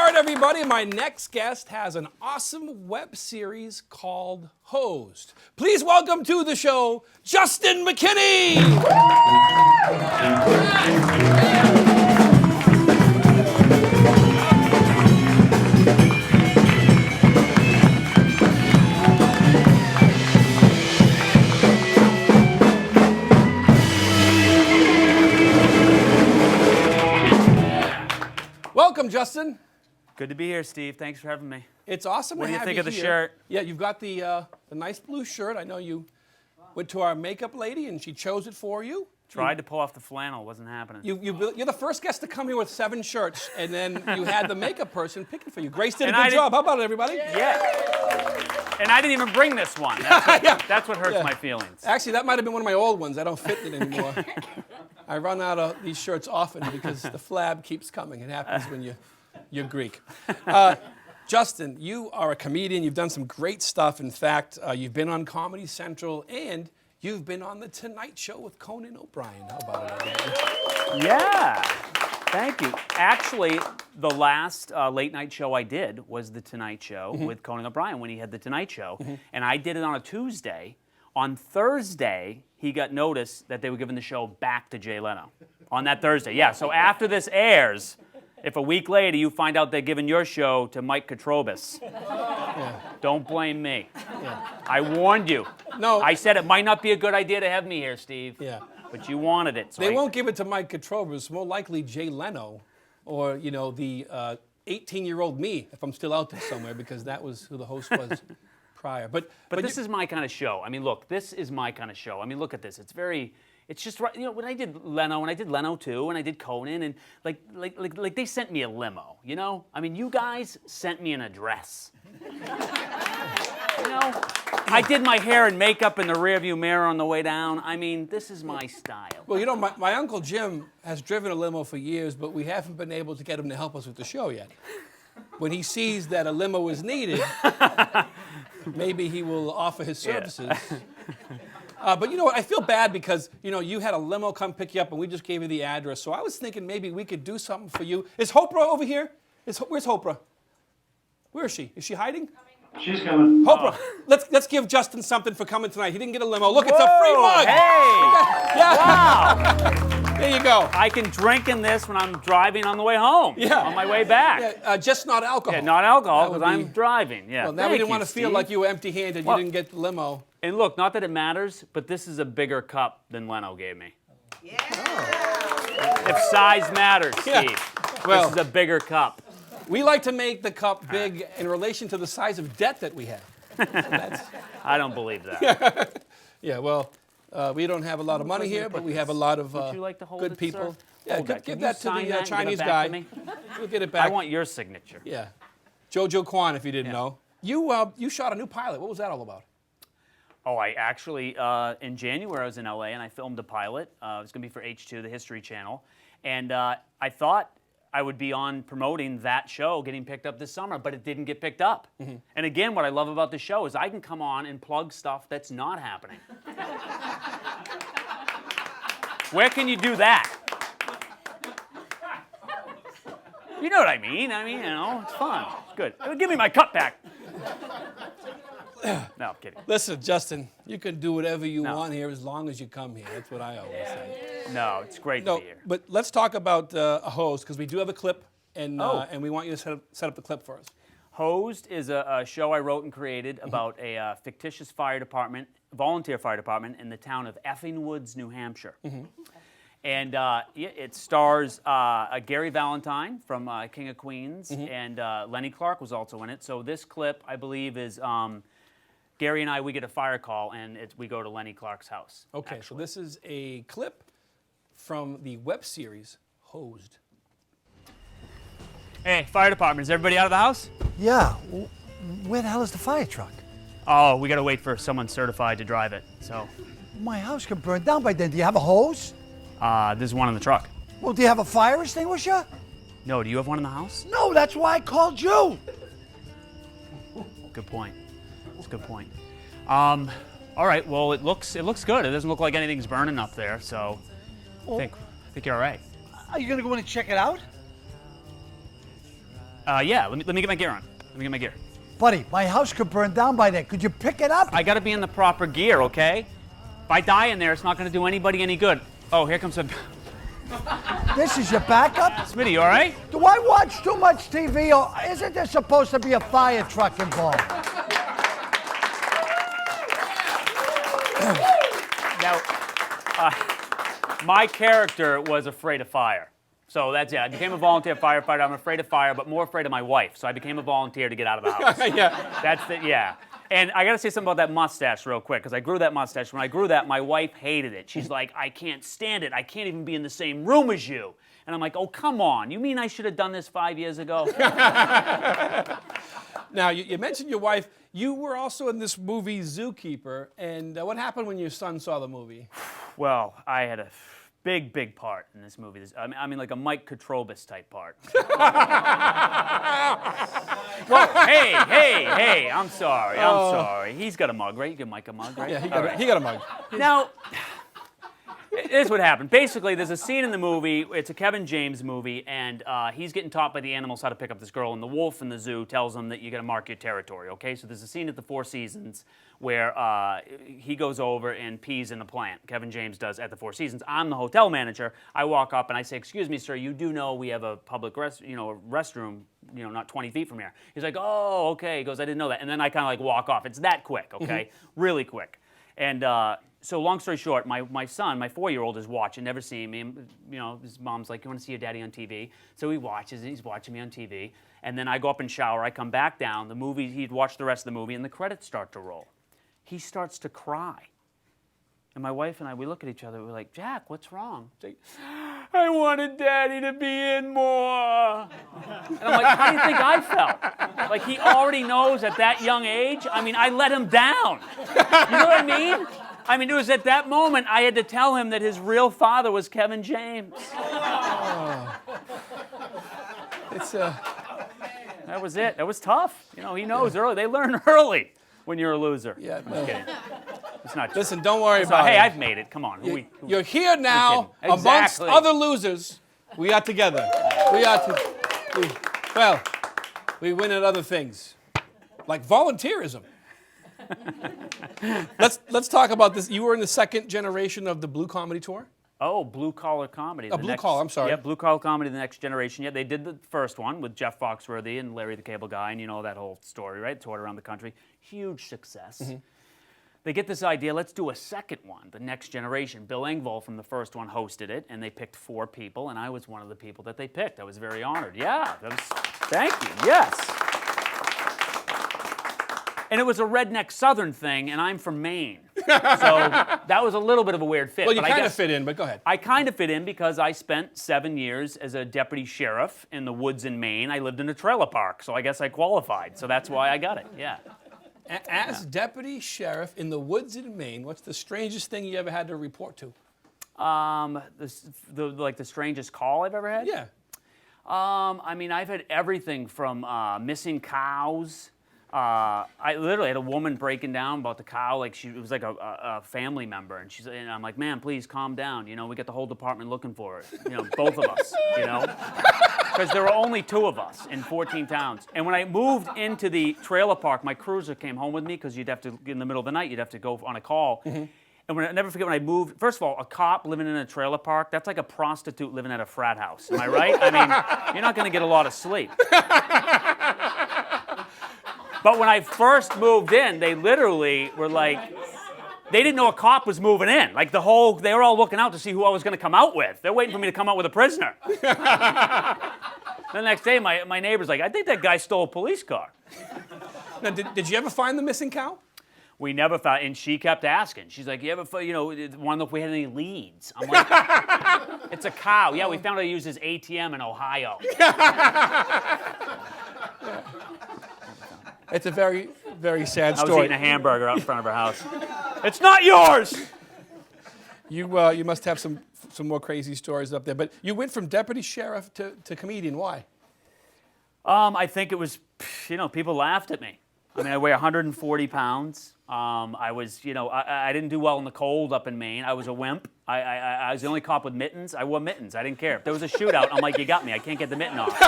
right, everybody, my next guest has an awesome web series called Hosed. Please welcome to the show, Juston McKinney! Welcome, Juston. Good to be here, Steve. Thanks for having me. It's awesome to have you here. What do you think of the shirt? Yeah, you've got the nice blue shirt. I know you went to our makeup lady and she chose it for you. Tried to pull off the flannel. Wasn't happening. You're the first guest to come here with 7 shirts, and then you had the makeup person pick it for you. Grace did a good job. How about it, everybody? Yeah. And I didn't even bring this one. That's what hurts my feelings. Actually, that might have been one of my old ones. I don't fit in it anymore. I run out of these shirts often because the flab keeps coming. It happens when you're Greek. Juston, you are a comedian. You've done some great stuff. In fact, you've been on Comedy Central and you've been on The Tonight Show with Conan O'Brien. How about it, everybody? Yeah. Thank you. Actually, the last late night show I did was The Tonight Show with Conan O'Brien when he had The Tonight Show. And I did it on a Tuesday. On Thursday, he got notice that they were giving the show back to Jay Leno. On that Thursday, yeah. So after this airs, if a week later you find out they're giving your show to Mike Katrobis, don't blame me. Yeah. I warned you. No. I said it might not be a good idea to have me here, Steve. Yeah. But you wanted it. So they won't give it to Mike Katrobis. More likely Jay Leno or, the 18-year-old me, if I'm still out there somewhere, because that was who the host was prior. But this is my kind of show. I mean, look, this is my kind of show. I mean, look at this. It's just right. When I did Leno, and I did Leno too, and I did Conan, and like they sent me a limo. I mean, you guys sent me an address. I did my hair and makeup in the rearview mirror on the way down. I mean, this is my style. Well, my Uncle Jim has driven a limo for years, but we haven't been able to get him to help us with the show yet. When he sees that a limo is needed, maybe he will offer his services. Yeah. But you know what? I feel bad because, you had a limo come pick you up and we just gave you the address. So I was thinking maybe we could do something for you. Is Hopra over here? Where's Hopra? Where is she? Is she hiding? She's coming. Hopra, let's give Juston something for coming tonight. He didn't get a limo. Look, it's a free mug. Hey! Yeah. Wow! There you go. I can drink in this when I'm driving on the way home. Yeah. On my way back. Yeah, just not alcohol. Yeah, not alcohol because I'm driving. Yeah. Well, now we didn't want to feel like you were empty-handed. You didn't get the limo. And look, not that it matters, but this is a bigger cup than Leno gave me. Yeah. Oh. If size matters, Steve, well, this is a bigger cup. We like to make the cup big in relation to the size of debt that we have. I don't believe that. Yeah, well, we don't have a lot of money here, but we have a lot of Would you like to hold good it, people. Sir? Yeah, give that to the Chinese guy. We'll get it back. I want your signature. Yeah. Jojo Kwan, if you didn't know. You shot a new pilot. What was that all about? Oh, I actually, in January, I was in LA and I filmed a pilot. It was going to be for H2, the History Channel. And I thought I would be on promoting that show getting picked up this summer, but it didn't get picked up. And again, what I love about the show is I can come on and plug stuff that's not happening. Where can you do that? You know what I mean. It's fun. It's good. Give me my cup back. No, I'm kidding. Listen, Juston, you can do whatever you want here as long as you come here. That's what I always say. No, it's great to be here. But let's talk about a host, because we do have a clip, and we want you to set up the clip for us. Hosed is a show I wrote and created about a fictitious volunteer fire department in the town of Effing Woods, New Hampshire. And it stars Gary Valentine from King of Queens, and Lenny Clark was also in it. So this clip, I believe, is Gary and we get a fire call, and we go to Lenny Clark's house. Okay, so this is a clip from the web series Hosed. Hey, fire department, is everybody out of the house? Yeah. Where the hell is the fire truck? Oh, we gotta wait for someone certified to drive it, so. My house could burn down by then. Do you have a hose? There's one in the truck. Well, do you have a fire extinguisher? No, do you have one in the house? No, that's why I called you. Good point. That's a good point. All right, well, it looks good. It doesn't look like anything's burning up there, so I think you're all right. Are you gonna go in and check it out? Yeah, let me get my gear on. Let me get my gear. Buddy, my house could burn down by then. Could you pick it up? I gotta be in the proper gear, okay? If I die in there, it's not gonna do anybody any good. Oh, here comes a... This is your backup? Smitty, you all right? Do I watch too much TV, or isn't there supposed to be a fire truck involved? Now, my character was afraid of fire. So that's it. I became a volunteer firefighter. I'm afraid of fire, but more afraid of my wife. So I became a volunteer to get out of the house. Yeah. That's the, yeah. And I got to say something about that mustache real quick, because I grew that mustache. When I grew that, my wife hated it. She's like, I can't stand it. I can't even be in the same room as you. And I'm like, oh, come on. You mean I should have done this 5 years ago? Now, you mentioned your wife. You were also in this movie, Zookeeper. And what happened when your son saw the movie? Well, I had a big part in this movie. I mean, like a Mike Katrobis type part. Whoa, hey, I'm sorry. He's got a mug, right? You give Mike a mug, right? Yeah, he got a mug. Now, here's what happened. Basically, there's a scene in the movie. It's a Kevin James movie, and he's getting taught by the animals how to pick up this girl, and the wolf in the zoo tells him that you got to mark your territory, okay? So there's a scene at the Four Seasons where he goes over and pees in the plant. Kevin James does at the Four Seasons. I'm the hotel manager. I walk up and I say, excuse me, sir, you do know we have a public restroom, not 20 feet from here. He's like, oh, okay. He goes, I didn't know that. And then I kind of like walk off. It's that quick, okay? Really quick. And so long story short, my son, my 4-year-old, is watching, never seen me. His mom's like, you want to see your daddy on TV? So he watches, and he's watching me on TV. And then I go up and shower. I come back down. The movie, he'd watched the rest of the movie, and the credits start to roll. He starts to cry. And my wife and I, we look at each other. We're like, Jack, what's wrong? He's like, I wanted Daddy to be in more. And I'm like, how do you think I felt? Like, he already knows at that young age? I mean, I let him down. You know what I mean? I mean, it was at that moment I had to tell him that his real father was Kevin James. That was it. That was tough. He knows early. They learn early when you're a loser. Yeah, I'm just kidding. It's not true. Listen, don't worry about it. Hey, I've made it. Come on. You're here now amongst Exactly. other losers. We are together. We win at other things, like volunteerism. Let's talk about this. You were in the second generation of the Blue Comedy Tour? Oh, Blue Collar Comedy. Blue Collar, I'm sorry. Yeah, Blue Collar Comedy, the next generation. Yeah, they did the first one with Jeff Foxworthy and Larry the Cable Guy, and you know that whole story, right? Toured around the country. Huge success. They get this idea, let's do a second one, the next generation. Bill Engvall from the first one hosted it, and they picked 4 people, and I was one of the people that they picked. I was very honored. Yeah, thank you, yes. And it was a redneck Southern thing, and I'm from Maine. So that was a little bit of a weird fit. Well, you kind of fit in, but go ahead. I kind of fit in because I spent 7 years as a deputy sheriff in the woods in Maine. I lived in a trailer park, so I guess I qualified. So that's why I got it, yeah. As deputy sheriff in the woods in Maine, what's the strangest thing you ever had to report to? The strangest call I've ever had? Yeah. I mean, I've had everything from missing cows. I literally had a woman breaking down about the cow, like it was like a family member, and I'm like, man, please calm down. We got the whole department looking for it. Both of us. Because there were only 2 of us in 14 towns. And when I moved into the trailer park, my cruiser came home with me because you'd have to, in the middle of the night, you'd have to go on a call. And I never forget when I moved, first of all, a cop living in a trailer park, that's like a prostitute living at a frat house. Am I right? I mean, you're not going to get a lot of sleep. But when I first moved in, they literally were like, they didn't know a cop was moving in. Like they were all looking out to see who I was going to come out with. They're waiting for me to come out with a prisoner. The next day, my neighbor's like, I think that guy stole a police car. Now, did you ever find the missing cow? We never found, and she kept asking. She's like, you ever, want to know if we had any leads? I'm like, it's a cow. Yeah, we found out he used his ATM in Ohio. It's a very, very sad I was story. eating a hamburger out in front of her house. It's not yours! You must have some more crazy stories up there. But you went from deputy sheriff to comedian. Why? I think it was, people laughed at me. I mean, I weigh 140 pounds. I was, I didn't do well in the cold up in Maine. I was a wimp. I was the only cop with mittens. I wore mittens. I didn't care. If there was a shootout, I'm like, you got me. I can't get the mitten off.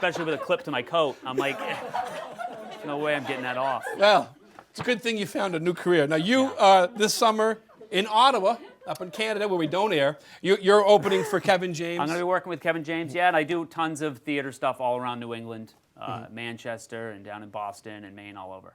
especially with a clip to my coat. I'm like, no way I'm getting that off. Well, it's a good thing you found a new career. Now, you, this summer in Ottawa, up in Canada, where we don't air, you're opening for Kevin James. I'm going to be working with Kevin James, yeah, and I do tons of theater stuff all around New England, Manchester, and down in Boston and Maine, all over.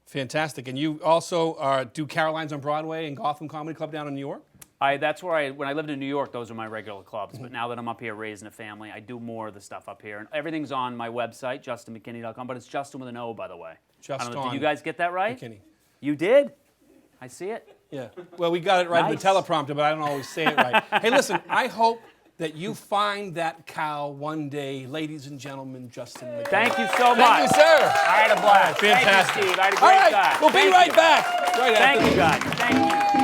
Fantastic. And you also do Caroline's on Broadway and Gotham Comedy Club down in New York? That's where when I lived in New York, those were my regular clubs. But now that I'm up here raising a family, I do more of the stuff up here. And everything's on my website, justonmckinney.com, but it's Juston with an O, by the way. I don't know, did you guys get that right? McKinney. You did? I see it. Yeah. Well, we got it right in Nice. the teleprompter, but I don't always say it right. Hey, listen, I hope that you find that cow one day, ladies and gentlemen, Juston McKinney. Thank you so much. Thank you, sir. I had a blast. Fantastic. Thank you, Steve. I had a All great right, time. we'll be right back. Right after Thank you, this. guys. Thank you.